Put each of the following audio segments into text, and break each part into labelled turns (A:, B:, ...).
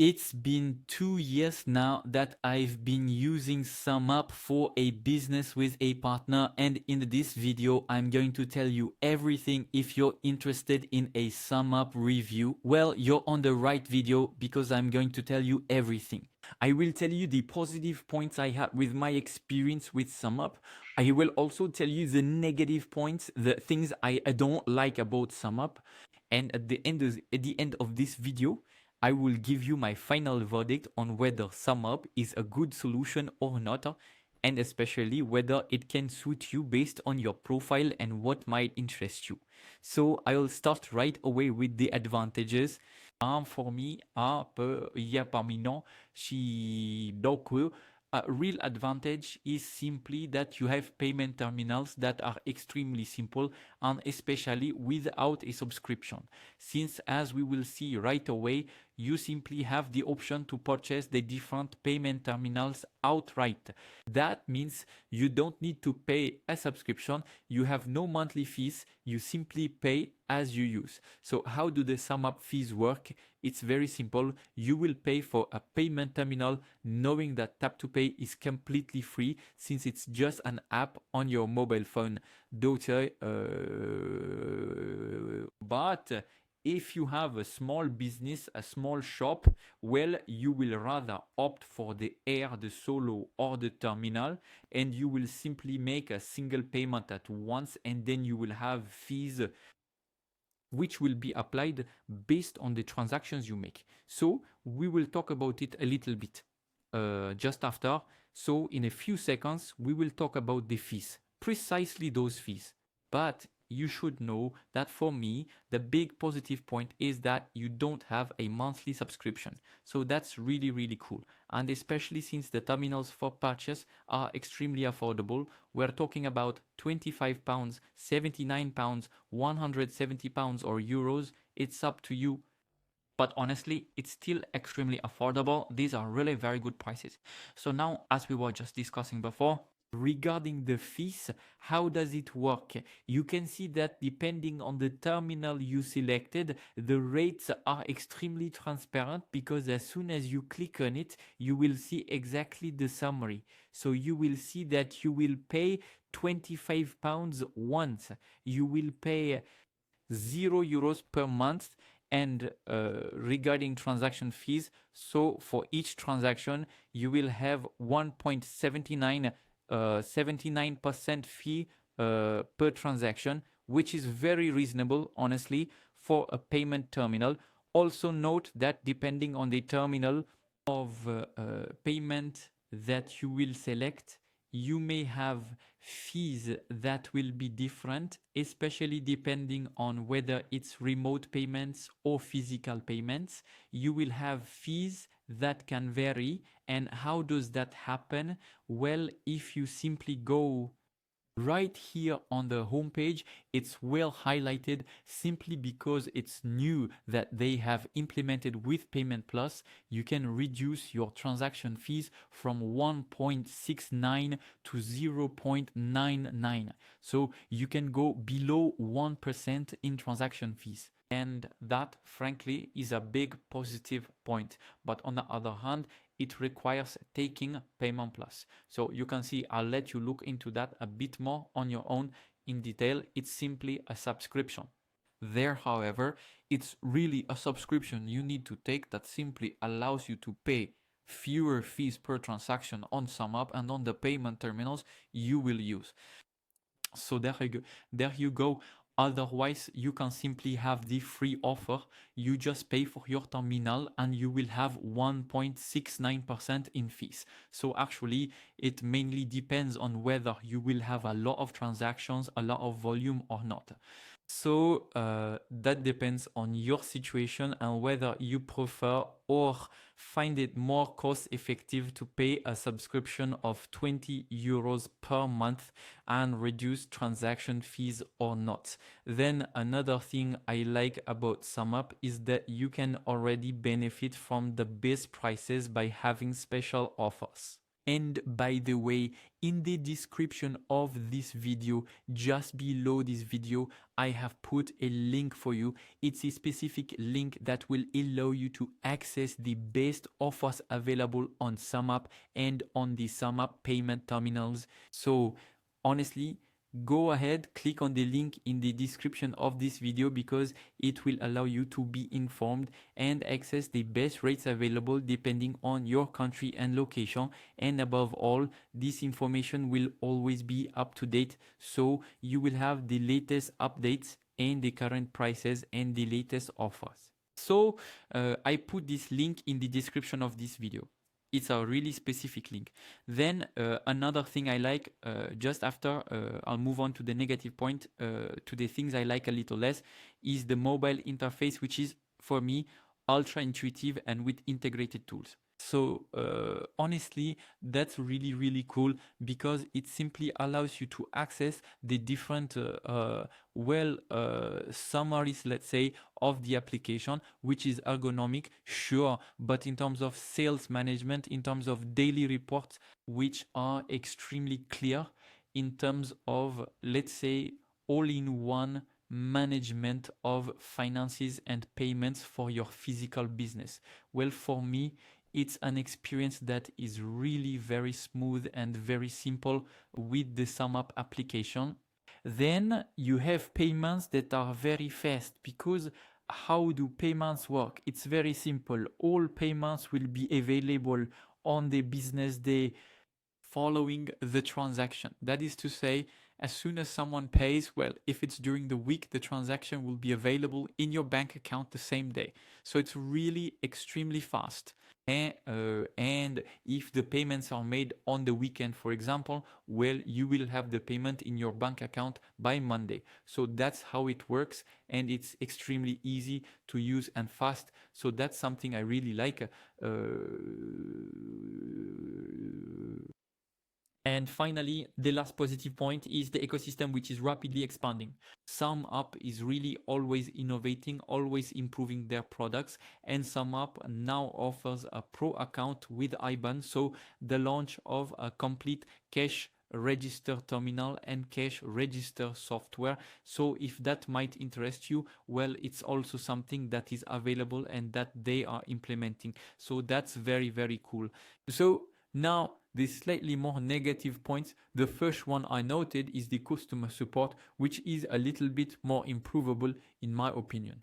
A: It's been 2 years now that I've been using SumUp for a business with a partner, and in this video I'm going to tell you everything. If you're interested in a SumUp review, well, you're on the right video because I'm going to tell you everything. I will tell you the positive points I had with my experience with SumUp. I will also tell you the negative points, the things I don't like about SumUp, and at the end of this video I will give you my final verdict on whether SumUp is a good solution or not, and especially whether it can suit you based on your profile and what might interest you. So I'll start right away with the advantages. For me, parmi non, a real advantage is simply that you have payment terminals that are extremely simple and especially without a subscription. Since, as we will see right away, you simply have the option to purchase the different payment terminals outright. That means you don't need to pay a subscription, you have no monthly fees, you simply pay as you use. So how do the SumUp fees work? It's very simple. You will pay for a payment terminal knowing that Tap to Pay is completely free since it's just an app on your mobile phone. But if you have a small business, a small shop, well, you will rather opt for the Air, the Solo, or the Terminal, and you will simply make a single payment at once, and then you will have fees which will be applied based on the transactions you make. So we will talk about it a little bit just after. So in a few seconds, we will talk about the fees, precisely those fees. But you should know that for me, the big positive point is that you don't have a monthly subscription. So that's really, really cool. And especially since the terminals for purchase are extremely affordable, we're talking about £25, £79, £170 or euros. It's up to you. But honestly, it's still extremely affordable. These are really very good prices. So now, as we were just discussing before, regarding the fees, how does it work? You can see that depending on the terminal you selected, the rates are extremely transparent because as soon as you click on it, you will see exactly the summary. So you will see that you will pay £25 once. You will pay €0 per month. And regarding transaction fees, so for each transaction, you will have 1.79% fee per transaction, which is very reasonable, honestly, for a payment terminal. Also note that depending on the terminal of payment that you will select, you may have fees that will be different, especially depending on whether it's remote payments or physical payments. You will have fees that can vary. And how does that happen? Well, if you simply go right here on the homepage, it's well highlighted simply because it's new that they have implemented with Payment Plus. You can reduce your transaction fees from 1.69 to 0.99. So you can go below 1% in transaction fees. And that, frankly, is a big positive point. But on the other hand, it requires taking Payment Plus. So you can see, I'll let you look into that a bit more on your own in detail. It's simply a subscription. There, however, it's really a subscription you need to take that simply allows you to pay fewer fees per transaction on SumUp and on the payment terminals you will use. So there you go. Otherwise, you can simply have the free offer. You just pay for your terminal and you will have 1.69% in fees. So actually, it mainly depends on whether you will have a lot of transactions, a lot of volume or not. So that depends on your situation and whether you prefer or find it more cost effective to pay a subscription of €20 per month and reduce transaction fees or not. Then another thing I like about SumUp is that you can already benefit from the best prices by having special offers. And by the way, in the description of this video, just below this video, I have put a link for you. It's a specific link that will allow you to access the best offers available on SumUp and on the SumUp payment terminals. So honestly, go ahead, click on the link in the description of this video because it will allow you to be informed and access the best rates available depending on your country and location. And above all, this information will always be up to date, so you will have the latest updates and the current prices and the latest offers. So I put this link in the description of this video. It's a really specific link. Then another thing I like, just after I'll move on to the negative point, to the things I like a little less, is the mobile interface, which is for me ultra intuitive and with integrated tools. So honestly, that's really, really cool because it simply allows you to access the different summaries, let's say, of the application, which is ergonomic, sure, but in terms of sales management, in terms of daily reports, which are extremely clear, in terms of, let's say, all-in-one management of finances and payments for your physical business. Well, for me, it's an experience that is really very smooth and very simple with the SumUp application. Then you have payments that are very fast, because how do payments work? It's very simple. All payments will be available on the business day following the transaction. That is to say, as soon as someone pays, well, if it's during the week, the transaction will be available in your bank account the same day. So it's really extremely fast. And if the payments are made on the weekend, for example, well, you will have the payment in your bank account by Monday. So that's how it works, and it's extremely easy to use and fast. So that's something I really like. And finally, the last positive point is the ecosystem, which is rapidly expanding. SumUp is really always innovating, always improving their products, and SumUp now offers a pro account with IBAN, so the launch of a complete cash register terminal and cash register software. So if that might interest you, well, it's also something that is available and that they are implementing. So that's very, very cool. So now, the slightly more negative points. The first one I noted is the customer support, which is a little bit more improvable in my opinion.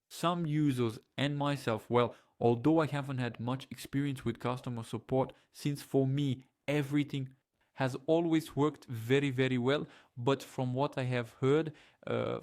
A: Some users and myself, well, although I haven't had much experience with customer support, since for me everything has always worked very, very well, but from what I have heard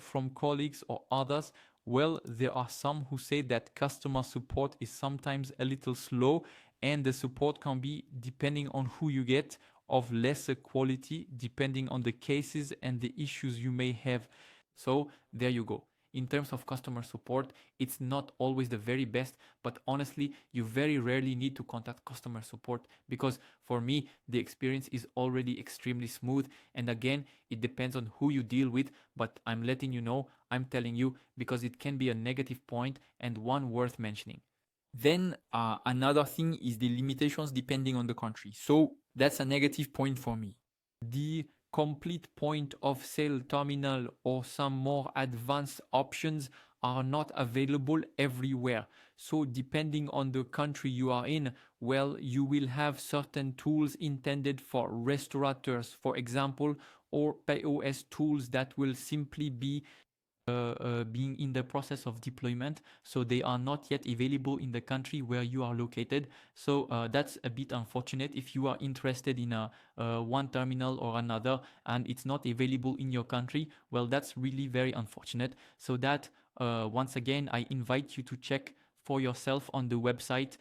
A: from colleagues or others, well, there are some who say that customer support is sometimes a little slow, and the support can be, depending on who you get, of lesser quality depending on the cases and the issues you may have. So there you go. In terms of customer support, it's not always the very best, but honestly, you very rarely need to contact customer support, because for me, the experience is already extremely smooth. And again, it depends on who you deal with, but I'm letting you know, I'm telling you, because it can be a negative point and one worth mentioning. Then another thing is the limitations depending on the country. So that's a negative point for me. The complete point of sale terminal or some more advanced options are not available everywhere. So depending on the country you are in, well, you will have certain tools intended for restaurateurs, for example, or POS tools that will simply be being in the process of deployment, so they are not yet available in the country where you are located. So that's a bit unfortunate. If you are interested in one terminal or another and it's not available in your country, well, that's really very unfortunate. So that once again, I invite you to check for yourself on the website.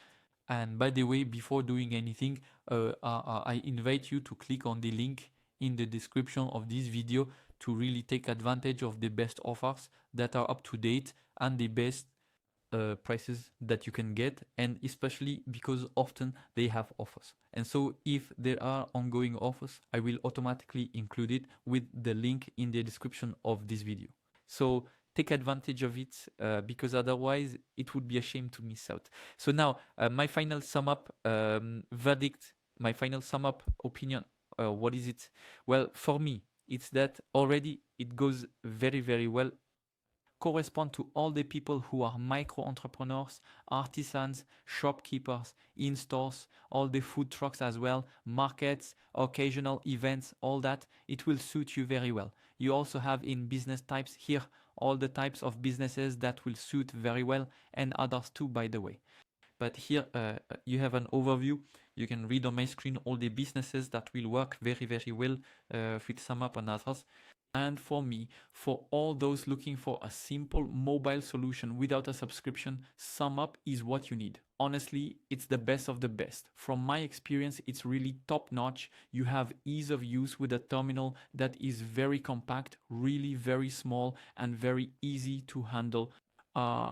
A: And by the way, before doing anything, I invite you to click on the link in the description of this video to really take advantage of the best offers that are up to date and the best prices that you can get, and especially because often they have offers. And so if there are ongoing offers, I will automatically include it with the link in the description of this video. So take advantage of it, because otherwise it would be a shame to miss out. So now my final SumUp verdict, my final sum up opinion, what is it? Well, for me, it's that already it goes very, very well, correspond to all the people who are micro entrepreneurs, artisans, shopkeepers, in stores, all the food trucks as well, markets, occasional events, all that. It will suit you very well. You also have in business types here all the types of businesses that will suit very well, and others too, by the way. But here you have an overview. You can read on my screen all the businesses that will work very, very well with SumUp and others. And for me, for all those looking for a simple mobile solution without a subscription, SumUp is what you need. Honestly, it's the best of the best. From my experience, it's really top notch. You have ease of use with a terminal that is very compact, really very small, and very easy to handle.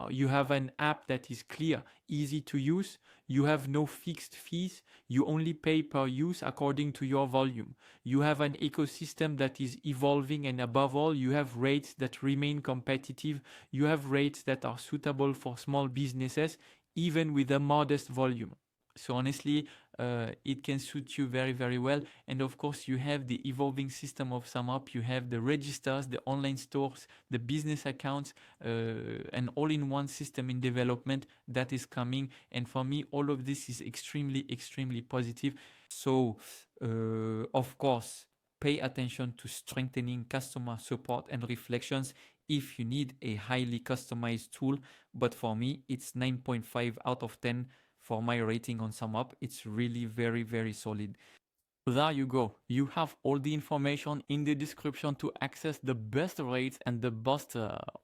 A: You have an app that is clear, easy to use. You have no fixed fees. You only pay per use according to your volume. You have an ecosystem that is evolving, and above all, you have rates that remain competitive. You have rates that are suitable for small businesses, even with a modest volume. So honestly, it can suit you very, very well. And of course, you have the evolving system of SumUp. You have the registers, the online stores, the business accounts, an all-in-one system in development that is coming. And for me, all of this is extremely, extremely positive. So, of course, pay attention to strengthening customer support and reflections if you need a highly customized tool. But for me, it's 9.5 out of 10 for my rating on SumUp. It's really very, very solid. There you go. You have all the information in the description to access the best rates and the best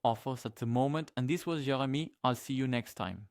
A: offers at the moment. And this was Jeremy. I'll see you next time.